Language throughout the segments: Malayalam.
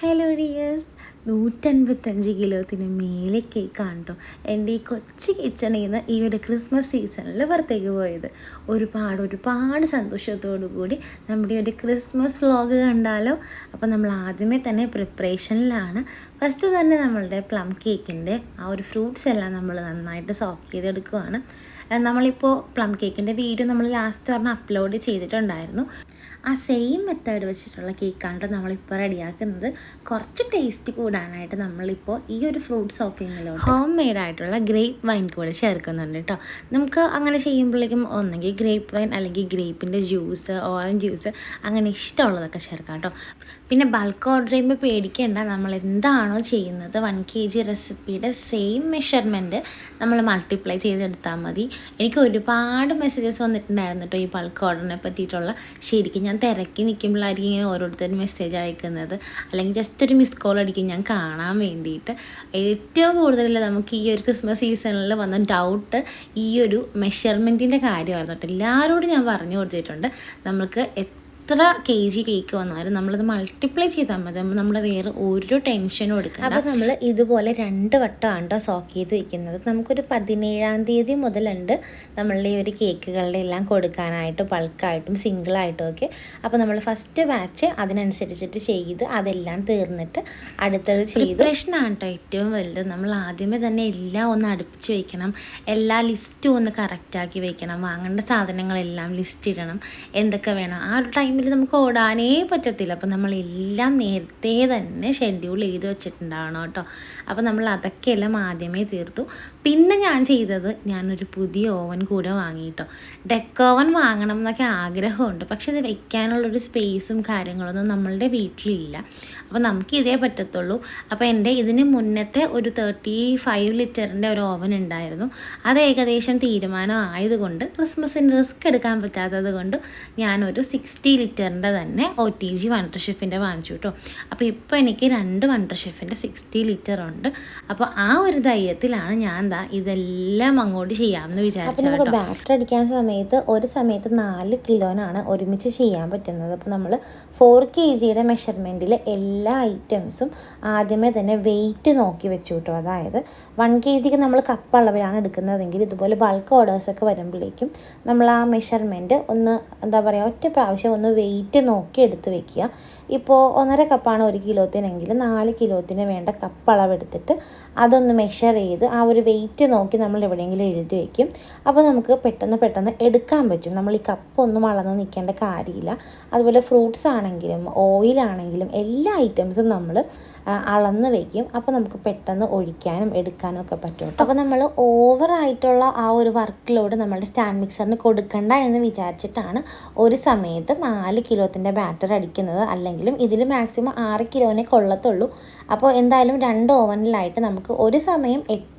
ഹലോ ഡിയേഴ്സ്, 155 കിലോത്തിന് മേലെ കേക്കാണ് കേട്ടോ എൻ്റെ ഈ കൊച്ചു കിച്ചണിൽ നിന്ന് ഈ ഒരു ക്രിസ്മസ് സീസണിൽ പുറത്തേക്ക് പോയത്. ഒരുപാട് സന്തോഷത്തോടു കൂടി നമ്മുടെ ഒരു ക്രിസ്മസ് വ്ളോഗ് കണ്ടാലോ. അപ്പോൾ നമ്മൾ ആദ്യമേ തന്നെ പ്രിപ്പറേഷനിലാണ്. ഫസ്റ്റ് തന്നെ നമ്മളുടെ പ്ലം കേക്കിൻ്റെ ആ ഒരു ഫ്രൂട്ട്സ് എല്ലാം നമ്മൾ നന്നായിട്ട് സോക്ക് ചെയ്തെടുക്കുകയാണ്. നമ്മളിപ്പോൾ പ്ലം കേക്കിൻ്റെ വീഡിയോ നമ്മൾ ലാസ്റ്റ് അപ്ലോഡ് ചെയ്തിട്ടുണ്ടായിരുന്നു. ആ സെയിം മെത്തേഡ് വെച്ചിട്ടുള്ള കേക്കാണ് നമ്മളിപ്പോൾ റെഡിയാക്കുന്നത്. കുറച്ച് ടേസ്റ്റ് കൂടാനായിട്ട് നമ്മളിപ്പോൾ ഈ ഒരു ഫ്രൂട്ട് സോക്കിങ്ങിലോ ഹോം മെയ്ഡായിട്ടുള്ള ഗ്രേപ്പ് വൈൻ കൂടെ ചേർക്കുന്നുണ്ട് കേട്ടോ. നമുക്ക് അങ്ങനെ ചെയ്യുമ്പോഴേക്കും ഒന്നെങ്കിൽ ഗ്രേപ്പ് വൈൻ അല്ലെങ്കിൽ ഗ്രേപ്പിൻ്റെ ജ്യൂസ്, ഓറഞ്ച് ജ്യൂസ്, അങ്ങനെ ഇഷ്ടമുള്ളതൊക്കെ ചേർക്കാം കേട്ടോ. പിന്നെ ബൾക്ക് ഓർഡർ ചെയ്യുമ്പോൾ പേടിക്കേണ്ട, നമ്മൾ എന്താണോ ചെയ്യുന്നത് 1 kg റെസിപ്പിയുടെ സെയിം മെഷർമെൻറ്റ് നമ്മൾ മൾട്ടിപ്ലൈ ചെയ്തെടുത്താൽ മതി. എനിക്ക് ഒരുപാട് മെസ്സേജസ് വന്നിട്ടുണ്ടായിരുന്നു കേട്ടോ ഈ ബൾക്ക് ഓർഡറിനെ പറ്റിയിട്ടുള്ള. ശരിക്കും ഞാൻ തിരക്കി നിൽക്കുമ്പോഴായിരിക്കും ഇങ്ങനെ ഓരോരുത്തരും മെസ്സേജ് അയക്കുന്നത്, അല്ലെങ്കിൽ ജസ്റ്റ് ഒരു മിസ് കോൾ അടിക്കും ഞാൻ കാണാൻ വേണ്ടിയിട്ട്. ഏറ്റവും കൂടുതൽ നമുക്ക് ഈ ഒരു ക്രിസ്മസ് സീസണിൽ വന്ന ഡൗട്ട് ഈ ഒരു മെഷർമെൻറ്റിൻ്റെ കാര്യമായിരുന്നു കേട്ടോ. എല്ലാവരോടും ഞാൻ പറഞ്ഞു കൊടുത്തിട്ടുണ്ട്, നമുക്ക് എത്ര kg കേക്ക് വന്നാലും നമ്മളത് മൾട്ടിപ്ലൈ ചെയ്താൽ മതി. നമ്മൾ വേറെ ഒരു ടെൻഷനും എടുക്കണം. അപ്പോൾ നമ്മൾ ഇതുപോലെ 2 വട്ടമാണ് കേട്ടോ സോക്ക് ചെയ്ത് വയ്ക്കുന്നത്. നമുക്കൊരു 17-ാം തീയതി മുതലുണ്ട് നമ്മളുടെ ഈ ഒരു കേക്കുകളുടെ എല്ലാം കൊടുക്കാനായിട്ട്, ബൾക്കായിട്ടും സിംഗിളായിട്ടും ഒക്കെ. അപ്പോൾ നമ്മൾ ഫസ്റ്റ് ബാച്ച് അതിനനുസരിച്ചിട്ട് ചെയ്ത് അതെല്ലാം തീർന്നിട്ട് അടുത്തത് ചെയ്ത് പ്രശ്നമാണ് കേട്ടോ ഏറ്റവും വലുത്. നമ്മൾ ആദ്യമേ തന്നെ എല്ലാം ഒന്ന് അടുപ്പിച്ച് വയ്ക്കണം, എല്ലാ ലിസ്റ്റും ഒന്ന് കറക്റ്റാക്കി വയ്ക്കണം, വാങ്ങേണ്ട സാധനങ്ങളെല്ലാം ലിസ്റ്റ് ഇടണം, എന്തൊക്കെ വേണം. ആ ഒരു ടൈമിൽ നമുക്ക് ഓടാനേ പറ്റത്തില്ല. അപ്പോൾ നമ്മളെല്ലാം നേരത്തെ തന്നെ ഷെഡ്യൂൾ ചെയ്ത് വെച്ചിട്ടുണ്ടാവണം കേട്ടോ. അപ്പോൾ നമ്മൾ അതൊക്കെ എല്ലാം ആദ്യമേ തീർത്തു. പിന്നെ ഞാൻ ചെയ്തത്, ഞാനൊരു പുതിയ ഓവൻ കൂടെ വാങ്ങി കേട്ടോ. ഡെക്ക് ഓവൻ വാങ്ങണം എന്നൊക്കെ ആഗ്രഹമുണ്ട്, പക്ഷെ ഇത് വെക്കാനുള്ളൊരു സ്പേസും കാര്യങ്ങളൊന്നും നമ്മളുടെ വീട്ടിലില്ല. അപ്പോൾ നമുക്ക് ഇതേ പറ്റത്തുള്ളൂ. അപ്പോൾ എൻ്റെ ഇതിന് മുന്നത്തെ ഒരു 35 ലിറ്ററിൻ്റെ ഒരു ഓവൻ ഉണ്ടായിരുന്നു. അത് ഏകദേശം തീരുമാനം ആയതുകൊണ്ട്, ക്രിസ്മസിന് റിസ്ക് എടുക്കാൻ പറ്റാത്തത് കൊണ്ട് ഞാനൊരു 60 ലിറ്ററിൻ്റെ തന്നെ OTG വണ്ടർഷെഫിൻ്റെ വാങ്ങിച്ചു കേട്ടോ. അപ്പോൾ ഇപ്പോൾ എനിക്ക് 2 വണ്ടർഷെഫിൻ്റെ 60 ലിറ്റർ ഉണ്ട്. അപ്പോൾ ആ ഒരു ധൈര്യത്തിലാണ് ഞാൻ ഇതെല്ലാം അങ്ങോട്ട് ചെയ്യാമെന്ന് വിചാരിച്ചത്. അപ്പോൾ നമുക്ക് ബാറ്റർ അടിക്കാൻ ഒരു സമയത്ത് 4 കിലോനാണ് ഒരുമിച്ച് ചെയ്യാൻ പറ്റുന്നത്. അപ്പോൾ നമ്മൾ 4 kgയുടെ മെഷർമെൻറ്റിൽ എല്ലാ ഐറ്റംസും ആദ്യമേ തന്നെ വെയിറ്റ് നോക്കി വെച്ചു കേട്ടോ. അതായത് 1 kgക്ക് നമ്മൾ കപ്പ് അളവിലാണ് എടുക്കുന്നതെങ്കിൽ ഇതുപോലെ ബൾക്ക് ഓർഡേഴ്സൊക്കെ വരുമ്പോഴേക്കും നമ്മൾ ആ മെഷർമെൻറ്റ് ഒന്ന് ഒറ്റ പ്രാവശ്യം ഒന്ന് വെയിറ്റ് നോക്കി എടുത്ത് വെക്കുക. ഇപ്പോൾ 1.5 കപ്പാണ് 1 കിലോത്തിനെങ്കിൽ 4 കിലോത്തിന് വേണ്ട കപ്പ് അളവെടുത്തിട്ട് അതൊന്ന് മെഷർ ചെയ്ത് ആ ഒരു വെയിറ്റ് നോക്കി നമ്മൾ എവിടെയെങ്കിലും എഴുതി വയ്ക്കും. അപ്പോൾ നമുക്ക് പെട്ടെന്ന് എടുക്കാൻ പറ്റും. നമ്മൾ ഈ കപ്പൊന്നും അളന്ന് നിൽക്കേണ്ട കാര്യമില്ല. അതുപോലെ ഫ്രൂട്ട്സ് ആണെങ്കിലും ഓയിലാണെങ്കിലും എല്ലാ ഐറ്റംസും നമ്മൾ അളന്ന് വയ്ക്കും. അപ്പോൾ നമുക്ക് പെട്ടെന്ന് ഒഴിക്കാനും എടുക്കാനും ഒക്കെ പറ്റും. അപ്പോൾ നമ്മൾ ഓവറായിട്ടുള്ള ആ ഒരു വർക്ക് ലോഡ് നമ്മളുടെ സ്റ്റാൻഡ് മിക്സറിന് കൊടുക്കണ്ട എന്ന് വിചാരിച്ചിട്ടാണ് ഒരു സമയത്ത് 4 കിലോത്തിൻ്റെ ബാറ്റർ അടിക്കുന്നത്. അല്ലെങ്കിലും ഇതിൽ മാക്സിമം 6 കിലോനെ കൊള്ളത്തുള്ളൂ. അപ്പോൾ എന്തായാലും 2 ഓവനിലായിട്ട് നമുക്ക് ഒരു സമയം 8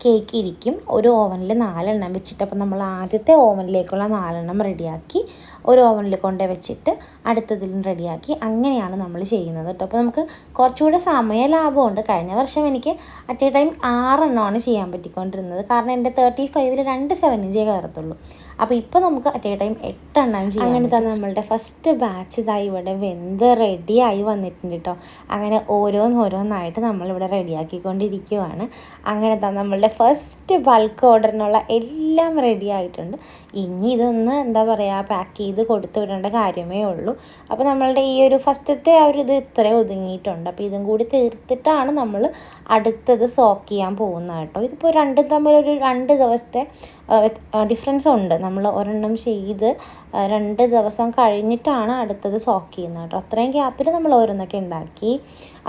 കേക്ക് ഇരിക്കും. ഒരു ഓവനിൽ 4 എണ്ണം വെച്ചിട്ട്, അപ്പോൾ നമ്മൾ ആദ്യത്തെ ഓവനിലേക്കുള്ള 4 എണ്ണം റെഡിയാക്കി ഒരു ഓവനിൽ കൊണ്ടു വെച്ചിട്ട് അടുത്തതിലും റെഡിയാക്കി, അങ്ങനെയാണ് നമ്മൾ ചെയ്യുന്നത് കേട്ടോ. അപ്പോൾ നമുക്ക് കുറച്ചുകൂടെ സമയ ലാഭമുണ്ട്. കഴിഞ്ഞ വർഷം എനിക്ക് അറ്റ് എ ടൈം 6 എണ്ണമാണ് ചെയ്യാൻ പറ്റിക്കൊണ്ടിരുന്നത്, കാരണം എൻ്റെ 35-ൽ 2 7 കയറത്തുള്ളൂ. അപ്പോൾ ഇപ്പോൾ നമുക്ക് അറ്റ് എ ടൈം 8 എണ്ണം ചെയ്യാം. അങ്ങനെ തന്നെ നമ്മളുടെ ഫസ്റ്റ് ബാച്ച് ഇവിടെ വെന്ത് റെഡിയായി വന്നിട്ടുണ്ട് കേട്ടോ. അങ്ങനെ ഓരോന്നായിട്ട് നമ്മളിവിടെ റെഡിയാക്കിക്കൊണ്ടിരിക്കുവാണ്. അങ്ങനെ നമ്മളുടെ ഫസ്റ്റ് ബൾക്ക് ഓർഡറിനുള്ള എല്ലാം റെഡി ആയിട്ടുണ്ട്. ഇനി ഇതൊന്ന് പാക്ക് ചെയ്ത് കൊടുത്തു വിടേണ്ട കാര്യമേ ഉള്ളൂ. അപ്പോൾ നമ്മളുടെ ഈ ഒരു ഫസ്റ്റത്തെ ആ ഒരു ഇത് ഇത്രയും ഒതുങ്ങിയിട്ടുണ്ട്. അപ്പോൾ ഇതും കൂടി തീർത്തിട്ടാണ് നമ്മൾ അടുത്തത് സോക്ക് ചെയ്യാൻ പോകുന്നത് കേട്ടോ. ഇതിപ്പോൾ രണ്ടും തമ്മിലൊരു 2 ദിവസത്തെ ഡിഫറൻസ് ഉണ്ട്. നമ്മൾ ഒരെണ്ണം ചെയ്ത് 2 ദിവസം കഴിഞ്ഞിട്ടാണ് അടുത്തത് സോക്ക് ചെയ്യുന്നത് കേട്ടോ. അത്രയും ഗ്യാപ്പിൽ നമ്മൾ ഓരോന്നൊക്കെ ഉണ്ടാക്കി.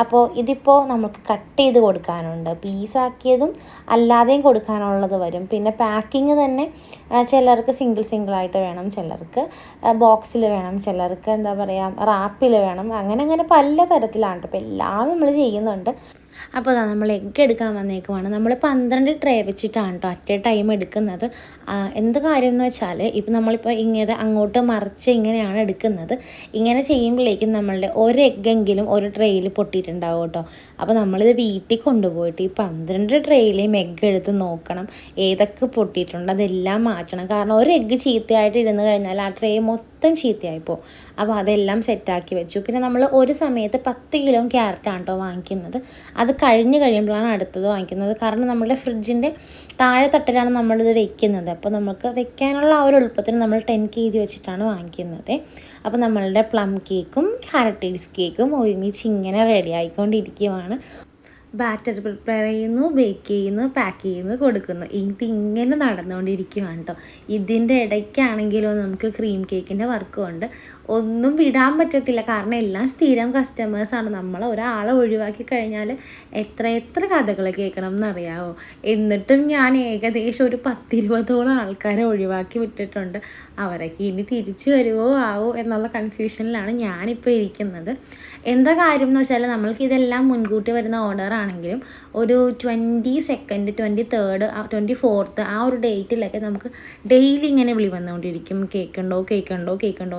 അപ്പോൾ ഇതിപ്പോൾ നമുക്ക് കട്ട് ചെയ്ത് കൊടുക്കാനുണ്ട്, പീസാക്കിയതും അല്ലാതെയും കൊടുക്കാനുള്ളത് വരും. പിന്നെ പാക്കിങ് തന്നെ ചിലർക്ക് സിംഗിളായിട്ട് വേണം, ചിലർക്ക് ബോക്സിൽ വേണം, ചിലർക്ക് റാപ്പിൽ വേണം, അങ്ങനെ പല തരത്തിലാണ്. അപ്പോൾ എല്ലാം നമ്മൾ ചെയ്യുന്നുണ്ട്. അപ്പോൾ നമ്മൾ എഗ്ഗ് എടുക്കാൻ വന്നേക്കുവാണ്. നമ്മൾ 12 ട്രേ വെച്ചിട്ടാണ് കേട്ടോ അറ്റ് എ ടൈം എടുക്കുന്നത്. എടുക്കുന്നത്. എന്ത് കാര്യം എന്ന് വെച്ചാൽ ഇപ്പം നമ്മളിപ്പോൾ ഇങ്ങനെ അങ്ങോട്ട് മറിച്ച് ഇങ്ങനെയാണ് എടുക്കുന്നത്. ഇങ്ങനെ ചെയ്യുമ്പോഴേക്കും നമ്മളുടെ ഒരു എഗ്ഗെങ്കിലും ഒരു ട്രേയിൽ പൊട്ടിയിട്ടുണ്ടാവും കേട്ടോ. അപ്പോൾ നമ്മളിത് വീട്ടിൽ കൊണ്ടുപോയിട്ട് ഈ 12 ട്രേയിലെയും എഗ്ഗ് എടുത്ത് നോക്കണം ഏതൊക്കെ പൊട്ടിയിട്ടുണ്ട്, അതെല്ലാം മാറ്റണം. കാരണം ഒരു എഗ്ഗ് ചീത്തയായിട്ട് ഇരുന്ന് കഴിഞ്ഞാൽ ആ ട്രേ മൊത്തം ചീത്തയായിപ്പോൾ. അപ്പോൾ അതെല്ലാം സെറ്റാക്കി വെച്ചു. പിന്നെ നമ്മൾ ഒരു സമയത്ത് 10 കിലോ ക്യാരറ്റാണ് കേട്ടോ വാങ്ങിക്കുന്നത്. അത് കഴിഞ്ഞ് കഴിയുമ്പോഴാണ് അടുത്തത് വാങ്ങിക്കുന്നത്. കാരണം നമ്മളുടെ ഫ്രിഡ്ജിൻ്റെ താഴെ തട്ടിലാണ് നമ്മളിത് വെക്കുന്നത്. അപ്പോൾ നമുക്ക് വെക്കാനുള്ള ആ ഒരു എളുപ്പത്തിന് നമ്മൾ 10 kg വെച്ചിട്ടാണ് വാങ്ങിക്കുന്നത്. അപ്പോൾ നമ്മളുടെ പ്ലം കേക്കും ക്യാരറ്റ് കേക്കും ഒരുമിച്ച് ഇങ്ങനെ റെഡി ആയിക്കൊണ്ടിരിക്കുകയാണ്. ബാറ്റർ പ്രിപ്പയർ ചെയ്യുന്നു, ബേക്ക് ചെയ്യുന്നു, പാക്ക് ചെയ്യുന്നു, കൊടുക്കുന്നു. ഇതിങ്ങനെ നടന്നുകൊണ്ടിരിക്കുകയാണ് കേട്ടോ. ഇതിൻ്റെ ഇടയ്ക്കാണെങ്കിലോ നമുക്ക് ക്രീം കേക്കിൻ്റെ വർക്കും ഉണ്ട്. ഒന്നും വിടാൻ പറ്റത്തില്ല, കാരണം എല്ലാം സ്ഥിരം കസ്റ്റമേഴ്സാണ്. നമ്മൾ ഒരാളെ ഒഴിവാക്കി കഴിഞ്ഞാൽ എത്ര കഥകൾ കേൾക്കണം എന്നറിയാമോ. എന്നിട്ടും ഞാൻ ഏകദേശം ഒരു 10-20ഓളം ആൾക്കാരെ ഒഴിവാക്കി വിട്ടിട്ടുണ്ട്. അവരൊക്കെ ഇനി തിരിച്ചു വരുമോ ആവോ എന്നുള്ള കൺഫ്യൂഷനിലാണ് ഞാനിപ്പോൾ ഇരിക്കുന്നത്. എന്താ കാര്യം എന്ന് വെച്ചാൽ നമ്മൾക്ക് ഇതെല്ലാം മുൻകൂട്ടി വരുന്ന ഓർഡർ ആണെങ്കിലും ഒരു 22nd, 23rd, 24th ആ ഒരു ഡേറ്റിലൊക്കെ നമുക്ക് ഡെയിലി ഇങ്ങനെ വിളി വന്നുകൊണ്ടിരിക്കും. കേക്കുണ്ടോ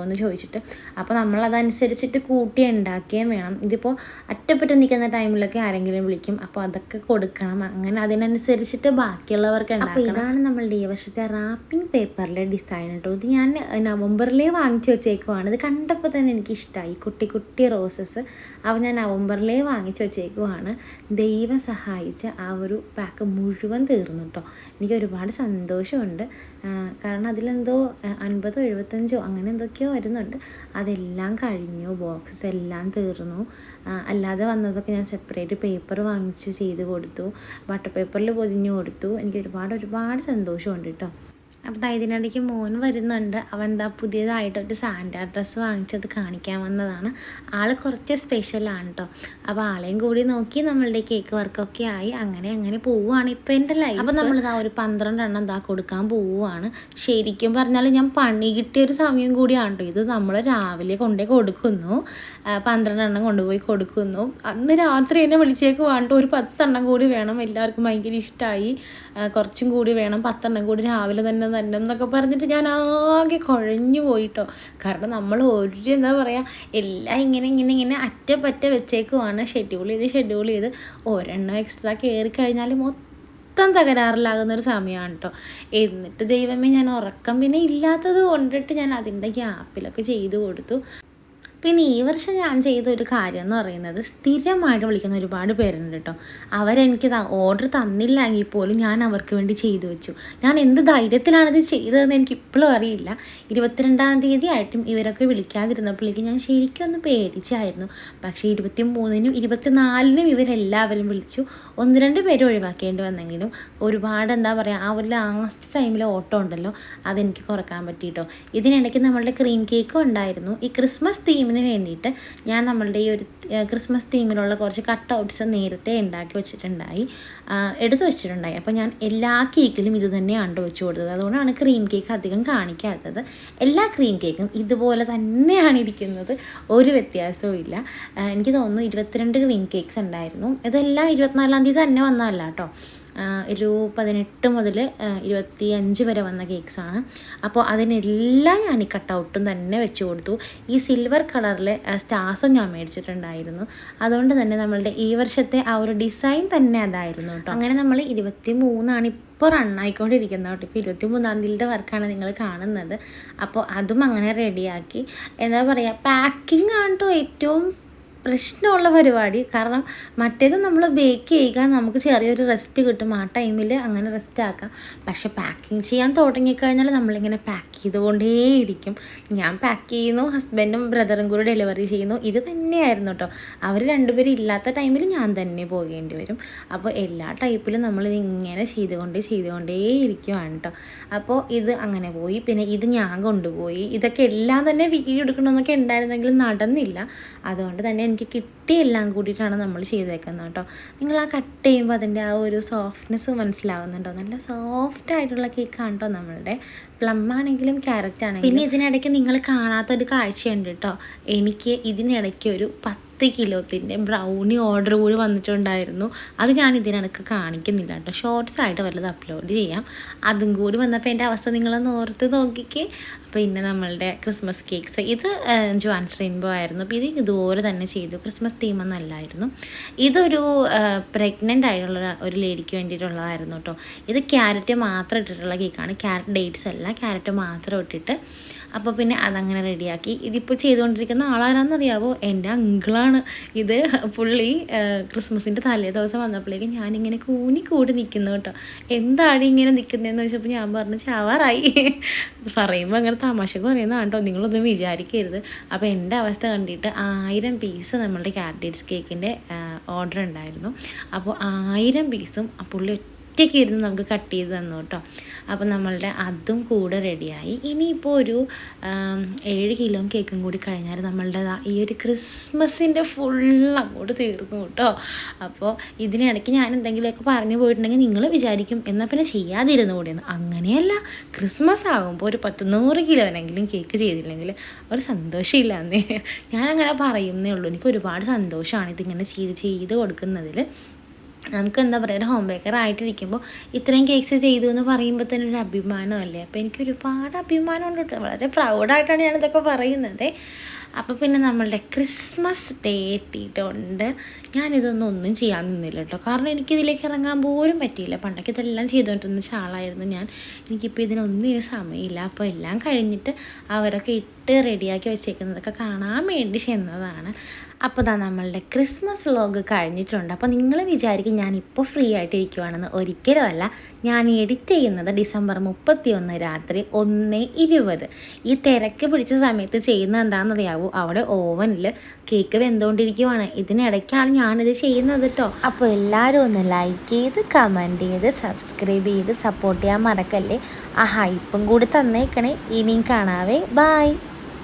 എന്ന് ചോദിച്ചിട്ട്. അപ്പോൾ നമ്മളതനുസരിച്ചിട്ട് കൂട്ടി ഉണ്ടാക്കുകയും വേണം. ഇതിപ്പോൾ അറ്റപ്പറ്റ നിൽക്കുന്ന ടൈമിലൊക്കെ ആരെങ്കിലും വിളിക്കും, അപ്പോൾ അതൊക്കെ കൊടുക്കണം. അങ്ങനെ അതിനനുസരിച്ചിട്ട് ബാക്കിയുള്ളവർക്ക് ഉണ്ടാക്കണം. അപ്പോൾ ഇതാണ് നമ്മളുടെ ഈ വർഷത്തെ റാപ്പിംഗ് പേപ്പറിലെ ഡിസൈൻ കേട്ടോ. ഇത് ഞാൻ നവംബറിലേ വാങ്ങിച്ചു വെച്ചേക്കുവാണ്. ഇത് കണ്ടപ്പോൾ തന്നെ എനിക്കിഷ്ടമായി, കുട്ടി റോസസ്. അപ്പോൾ ഞാൻ നവംബറിലേ വാങ്ങിച്ചു വെച്ചേക്കുവാണ്. ദൈവം സഹായിച്ച ആ ഒരു പാക്ക് മുഴുവൻ തീർന്നു കേട്ടോ. എനിക്ക് ഒരുപാട് സന്തോഷമുണ്ട്. കാരണം അതിലെന്തോ 50 75 അങ്ങനെ എന്തൊക്കെയോ വരുന്നുണ്ട്. അതെല്ലാം കഴിഞ്ഞു, ബോക്സസ് എല്ലാം തീർന്നു. അല്ലാതെ വന്നതൊക്കെ ഞാൻ സെപ്പറേറ്റ് പേപ്പർ വാങ്ങിച്ച് ചെയ്ത് കൊടുത്തു, ബട്ടർ പേപ്പറിൽ പൊതിഞ്ഞു കൊടുത്തു. എനിക്ക് ഒരുപാട് സന്തോഷമുണ്ട് കേട്ടോ. അപ്പോൾ ഇതിനിടയ്ക്ക് മോൻ വരുന്നുണ്ട്. അവൻ എന്താ പുതിയതായിട്ടൊരു സാൻഡാ ഡ്രസ്സ് വാങ്ങിച്ചത് കാണിക്കാൻ വന്നതാണ്. ആൾ കുറച്ച് സ്പെഷ്യലാണ് കേട്ടോ. അപ്പോൾ ആളെയും കൂടി നോക്കി നമ്മളുടെ കേക്ക് വർക്കൊക്കെ ആയി അങ്ങനെ പോവുകയാണ് ഇപ്പോൾ എൻ്റെ ലൈഫ്. അപ്പോൾ നമ്മളിതാ ഒരു 12 എണ്ണം കൊടുക്കാൻ പോവുകയാണ്. ശരിക്കും പറഞ്ഞാൽ ഞാൻ പണി കിട്ടിയൊരു സമയം കൂടിയാണ് കേട്ടോ ഇത്. നമ്മൾ രാവിലെ കൊണ്ടുപോയി കൊടുക്കുന്നു, 12 എണ്ണം കൊണ്ടുപോയി കൊടുക്കുന്നു. അന്ന് രാത്രി എന്നെ വിളിച്ചേക്കുവാണ്ട് ഒരു 10 എണ്ണം കൂടി വേണം, എല്ലാവർക്കും ഭയങ്കര ഇഷ്ടമായി, കുറച്ചും കൂടി വേണം, 10 എണ്ണം കൂടി രാവിലെ തന്നെ എന്നൊക്കെ പറഞ്ഞിട്ട് ഞാൻ ആകെ കുഴഞ്ഞു പോയിട്ടോ. കാരണം നമ്മൾ എന്താ പറയുക, എല്ലാം ഇങ്ങനെ അറ്റപ്പറ്റ വെച്ചേക്കുവാണ്. ഷെഡ്യൂൾ ചെയ്ത് ഒരെണ്ണം എക്സ്ട്രാ കയറി കഴിഞ്ഞാൽ മൊത്തം തകരാറിലാകുന്നൊരു സമയമാണ് കേട്ടോ. എന്നിട്ട് ദൈവമേ, ഞാൻ ഉറക്കം പിന്നെ ഇല്ലാത്തത് കൊണ്ടിട്ട് ഞാൻ അതിൻ്റെ ഗ്യാപ്പിലൊക്കെ ചെയ്തു കൊടുത്തു. പിന്നെ ഈ വർഷം ഞാൻ ചെയ്ത ഒരു കാര്യം എന്ന് പറയുന്നത്, സ്ഥിരമായിട്ട് വിളിക്കുന്ന ഒരുപാട് പേരുണ്ട് കേട്ടോ. അവരെനിക്ക് ഓർഡർ തന്നില്ലെങ്കിൽ പോലും ഞാൻ അവർക്ക് വേണ്ടി ചെയ്തു വെച്ചു. ഞാൻ എന്ത് ധൈര്യത്തിലാണിത് ചെയ്തതെന്ന് എനിക്ക് ഇപ്പോഴും അറിയില്ല. 22-ാം തീയതി ആയിട്ടും ഇവരൊക്കെ വിളിക്കാതിരുന്നപ്പോഴേക്കും ഞാൻ ശരിക്കും ഒന്ന് പേടിച്ചായിരുന്നു. പക്ഷേ 23-നും 24-നും ഇവരെല്ലാവരും വിളിച്ചു. 1-2 പേര് ഒഴിവാക്കേണ്ടി വന്നെങ്കിലും ഒരുപാട് എന്താ പറയുക, ആ ഒരു ലാസ്റ്റ് ടൈമിൽ ഓട്ടം ഉണ്ടല്ലോ, അതെനിക്ക് കുറക്കാൻ പറ്റിയിട്ടോ. ഇതിനിടയ്ക്ക് നമ്മളുടെ ക്രീം കേക്കും ഉണ്ടായിരുന്നു. ഈ ക്രിസ്മസ് തീമിന് വേണ്ടിയിട്ട് ഞാൻ നമ്മളുടെ ഈ ഒരു ക്രിസ്മസ് തീമിലുള്ള കുറച്ച് കട്ട് ഔട്ട്സ് നേരത്തെ എടുത്തു വെച്ചിട്ടുണ്ടായി. അപ്പോൾ ഞാൻ എല്ലാ കേക്കിലും ഇത് തന്നെയാണ് വെച്ച് കൊടുത്തത്. അതുകൊണ്ടാണ് ക്രീം കേക്ക് അധികം കാണിക്കാത്തത്. എല്ലാ ക്രീം കേക്കും ഇതുപോലെ തന്നെയാണ് ഇരിക്കുന്നത്, ഒരു വ്യത്യാസവും ഇല്ല. എനിക്ക് തോന്നുന്നു 22 ക്രീം കേക്ക്സ് ഉണ്ടായിരുന്നു. ഇതെല്ലാം 24-ാം തീയതി തന്നെ വന്നതല്ല കേട്ടോ. ഒരു 18 മുതൽ 25 വരെ വന്ന കേക്ക്സാണ്. അപ്പോൾ അതിനെല്ലാം ഞാൻ ഈ കട്ടൗട്ടും തന്നെ വെച്ച് കൊടുത്തു. ഈ സിൽവർ കളറിലെ സ്റ്റാർസും ഞാൻ മേടിച്ചിട്ടുണ്ടായിരുന്നു. അതുകൊണ്ട് തന്നെ നമ്മളുടെ ഈ വർഷത്തെ ആ ഒരു ഡിസൈൻ തന്നെ അതായിരുന്നു കേട്ടോ. അങ്ങനെ നമ്മൾ 23 ഇപ്പോൾ റണ്ണായിക്കൊണ്ടിരിക്കുന്നത് കേട്ടോ. ഇപ്പോൾ 23-ാം തീയതിയിലത്തെ വർക്കാണ് നിങ്ങൾ കാണുന്നത്. അപ്പോൾ അതും അങ്ങനെ റെഡിയാക്കി. എന്താ പറയുക, പാക്കിംഗ് ആണ് കേട്ടോ ഏറ്റവും പ്രശ്നമുള്ള പരിപാടി. കാരണം മറ്റേത് നമ്മൾ ബേക്ക് ചെയ്യുക, നമുക്ക് ചെറിയൊരു റെസ്റ്റ് കിട്ടും, ആ ടൈമിൽ അങ്ങനെ റെസ്റ്റ് ആക്കാം. പക്ഷെ പാക്കിങ് ചെയ്യാൻ തുടങ്ങിക്കഴിഞ്ഞാൽ നമ്മളിങ്ങനെ പാക്ക് ചെയ്തുകൊണ്ടേയിരിക്കും. ഞാൻ പാക്ക് ചെയ്യുന്നു, ഹസ്ബൻഡും ബ്രദറും കൂടി ഡെലിവറി ചെയ്യുന്നു. ഇത് തന്നെയായിരുന്നു കേട്ടോ. അവർ 2 പേരും ഇല്ലാത്ത ടൈമിൽ ഞാൻ തന്നെ പോകേണ്ടി വരും. അപ്പോൾ എല്ലാ ടൈപ്പിലും നമ്മളിത് ഇങ്ങനെ ചെയ്തുകൊണ്ടേ ഇരിക്കുവാണ് കേട്ടോ. അപ്പോൾ ഇത് അങ്ങനെ പോയി. പിന്നെ ഇത് ഞാൻ കൊണ്ടുപോയി. ഇതൊക്കെ എല്ലാം തന്നെ വീഡിയോ എടുക്കണമെന്നൊക്കെ ഉണ്ടായിരുന്നെങ്കിലും നടന്നില്ല. അതുകൊണ്ട് തന്നെ എനിക്ക് കിട്ടിയെല്ലാം കൂടിയിട്ടാണ് നമ്മൾ ചെയ്തേക്കുന്നത് കേട്ടോ. നിങ്ങൾ ആ കട്ട് ചെയ്യുമ്പോൾ അതിൻ്റെ ആ ഒരു സോഫ്റ്റ്നെസ് മനസ്സിലാവുന്നുണ്ടോ? നല്ല സോഫ്റ്റ് ആയിട്ടുള്ള കേക്കാണ് കേട്ടോ നമ്മളുടെ. പ്ലം ആണെങ്കിലും ക്യാരറ്റ് ആണെങ്കിലും. പിന്നെ ഇതിനിടയ്ക്ക് നിങ്ങൾ കാണാത്തൊരു കാഴ്ചയുണ്ട് കേട്ടോ. എനിക്ക് ഇതിനിടയ്ക്ക് ഒരു 10 കിലോത്തിൻ്റെ ബ്രൗണി ഓർഡർ കൂടി വന്നിട്ടുണ്ടായിരുന്നു. അത് ഞാൻ ഇതിനിടയ്ക്ക് കാണിക്കുന്നില്ല കേട്ടോ, ഷോർട്സ് ആയിട്ട് വല്ലതും അപ്ലോഡ് ചെയ്യാം. അതും കൂടി വന്നപ്പോൾ എൻ്റെ അവസ്ഥ നിങ്ങളൊന്ന് ഓർത്ത് നോക്കിക്കേ. പിന്നെ നമ്മളുടെ ക്രിസ്മസ് കേക്ക്സ് ഇത് ജോൺസ് റെയിൻബോ ആയിരുന്നു. അപ്പോൾ ഇത് ഇതുപോലെ തന്നെ ചെയ്തു, ക്രിസ്മസ് തീമൊന്നും അല്ലായിരുന്നു. ഇതൊരു പ്രഗ്നൻ്റ് ആയിട്ടുള്ള ഒരു ലേഡിക്ക് വേണ്ടിയിട്ടുള്ളതായിരുന്നു കേട്ടോ. ഇത് ക്യാരറ്റ് മാത്രം ഇട്ടിട്ടുള്ള കേക്കാണ്, ക്യാരറ്റ് ഡേറ്റ്സ് അല്ല, ക്യാരറ്റ് മാത്രം ഇട്ടിട്ട്. അപ്പോൾ പിന്നെ അതങ്ങനെ റെഡിയാക്കി. ഇതിപ്പോൾ ചെയ്തുകൊണ്ടിരിക്കുന്ന ആളാരാന്നറിയാവോ? എൻ്റെ അങ്കിളാണ്. ഇത് പുള്ളി ക്രിസ്മസിൻ്റെ തലേ ദിവസം വന്നപ്പോഴേക്കും ഞാനിങ്ങനെ കൂടി നിൽക്കുന്നു കേട്ടോ. എന്താണ് ഇങ്ങനെ നിൽക്കുന്നതെന്ന് ചോദിച്ചപ്പോൾ ഞാൻ പറഞ്ഞു ചാവാറായി. പറയുമ്പോൾ അങ്ങനെ തമാശക്ക് പറയുന്നതാണ് കേട്ടോ, നിങ്ങളൊന്നും വിചാരിക്കരുത്. അപ്പോൾ എൻ്റെ അവസ്ഥ കണ്ടിട്ട് 1000 പീസ് നമ്മളുടെ ക്യാരറ്റ് കേക്കിൻ്റെ ഓർഡർ ഉണ്ടായിരുന്നു. അപ്പോൾ 1000 പീസും പുള്ളി ഒറ്റയ്ക്ക് ഇരുന്ന് നമുക്ക് കട്ട് ചെയ്ത് തന്നു കേട്ടോ. അപ്പോൾ നമ്മളുടെ അതും കൂടെ റെഡിയായി. ഇനിയിപ്പോൾ ഒരു 7 കിലോ കേക്കും കൂടി കഴിഞ്ഞാൽ നമ്മളുടെ ഈ ഒരു ക്രിസ്മസിൻ്റെ അങ്ങോട്ട് തീർന്നു കേട്ടോ. അപ്പോൾ ഇതിനിടയ്ക്ക് ഞാൻ എന്തെങ്കിലുമൊക്കെ പറഞ്ഞു പോയിട്ടുണ്ടെങ്കിൽ നിങ്ങൾ വിചാരിക്കും എന്നാൽ പിന്നെ ചെയ്യാതിരുന്നു കൂടിയെന്ന്. അങ്ങനെയല്ല, ക്രിസ്മസ് ആകുമ്പോൾ ഒരു 100 കിലോനെങ്കിലും കേക്ക് ചെയ്തില്ലെങ്കിൽ ഒരു സന്തോഷമില്ല എന്നേ ഞാനങ്ങനെ പറയുന്നേ ഉള്ളൂ. എനിക്ക് ഒരുപാട് സന്തോഷമാണ് ഇതിങ്ങനെ ചെയ്ത് കൊടുക്കുന്നതിൽ. നമുക്ക് എന്താ പറയുക, ഒരു ഹോം ബേക്കർ ആയിട്ടിരിക്കുമ്പോൾ ഇത്രയും കേക്ക്സ് ചെയ്തു എന്ന് പറയുമ്പോൾ തന്നെ ഒരു അഭിമാനമല്ലേ. അപ്പോൾ എനിക്ക് ഒരുപാട് അഭിമാനം ഉണ്ട് കേട്ടോ, വളരെ പ്രൗഡായിട്ടാണ് ഞാനിതൊക്കെ പറയുന്നത്. അപ്പോൾ പിന്നെ നമ്മളുടെ ക്രിസ്മസ് ഡേ എത്തിയിട്ടുണ്ട്. ഒന്നും ചെയ്യാൻ നിന്നില്ല കേട്ടോ, കാരണം എനിക്കിതിലേക്ക് ഇറങ്ങാൻ പോലും പറ്റിയില്ല. പണ്ടൊക്കെ ഇതെല്ലാം ചെയ്തുകൊണ്ടിരുന്ന ആളായിരുന്നു ഞാൻ. എനിക്കിപ്പോൾ ഇതിനൊന്നും സമയമില്ല. അപ്പോൾ എല്ലാം കഴിഞ്ഞിട്ട് അവരൊക്കെ ഇട്ട് റെഡിയാക്കി വെച്ചേക്കുന്നതൊക്കെ കാണാൻ വേണ്ടി ചെന്നതാണ്. അപ്പോൾ നമ്മളുടെ ക്രിസ്മസ് വ്ലോഗ് കഴിഞ്ഞിട്ടുണ്ട്. അപ്പോൾ നിങ്ങൾ വിചാരിക്കും ഞാനിപ്പോൾ ഫ്രീ ആയിട്ടിരിക്കുവാണെന്ന്. ഒരിക്കലുമല്ല, ഞാൻ എഡിറ്റ് ചെയ്യുന്നത് ഡിസംബർ 31 രാത്രി 1:20. ഈ തിരക്ക് പിടിച്ച സമയത്ത് ചെയ്യുന്നത് എന്താണെന്നറിയാവൂ, അവിടെ ഓവനിൽ കേക്ക് വെന്തുകൊണ്ടിരിക്കുവാണ്. ഇതിനിടയ്ക്കാണ് ഞാനിത് ചെയ്യുന്നത് കേട്ടോ. അപ്പോൾ എല്ലാവരും ഒന്ന് ലൈക്ക് ചെയ്ത് കമൻറ്റ് ചെയ്ത് സബ്സ്ക്രൈബ് ചെയ്ത് സപ്പോർട്ട് ചെയ്യാൻ മറക്കല്ലേ. ആ ഹൈപ്പും കൂടി തന്നേക്കണേ. ഇനിയും കാണാവേ, ബായ്.